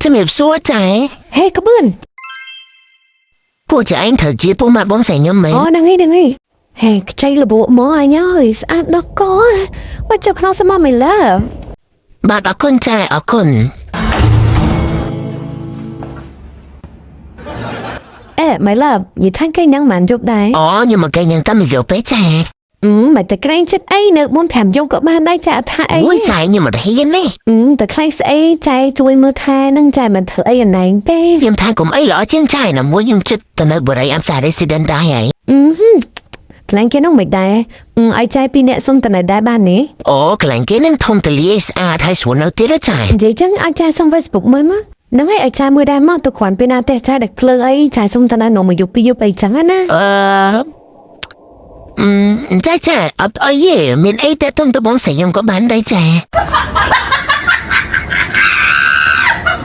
ជំរាបសួរចៃហេក្បឿនពួកចៃត្រូវជាពួកម៉ាក់បងស្រីខ្ញុំមែនហ្នឹងហើយហេខ្ចីលបមកអញហើយស្អាតដល់កមកចុះក្នុងសមមិនឡាបាទអរគុណចៃអរគុណmy love និយាយថាគេញ៉ាំមិនជប់ដែរខ្ញុំមកគេញ៉ាំតែមួយយប់ពេកចាមិនតែក្រែងចិត្តអីនៅ4-5យប់ក៏បានដែរចាថាអីអូយចាខ្ញុំមិនហ៊ានទេតែខ្លាចស្អីចាជួយមើលថែនឹងចាមិនធ្វើអីអណែងទេខ្ញុំថាកុំអីល្អជាងចាណាមួយខ្ញុំចិត្តទៅនៅបរិយាអាប់សា Resident ដែរហើយកន្លែងគេនោះមិនដែរឲ្យចា2នាក់សុំតនៅដែរបានទេកន្លែងគេនឹងធំទលាស្អាតហើយស្រួលនៅទៀតចានិយាយចឹងឲ្យចាសុំ Facebook មើលមកនឹងឲ្យចាមើលដែរមកទៅគ្រាន់ពេលណាទេចាដឹកភ្លើងអីចាសុំតនៅនំមួយយប់2យប់អីចឹងណាចាអត់អីទេមានអីតែទុំតបងស្រីខ្ញុំក៏បានដែរចា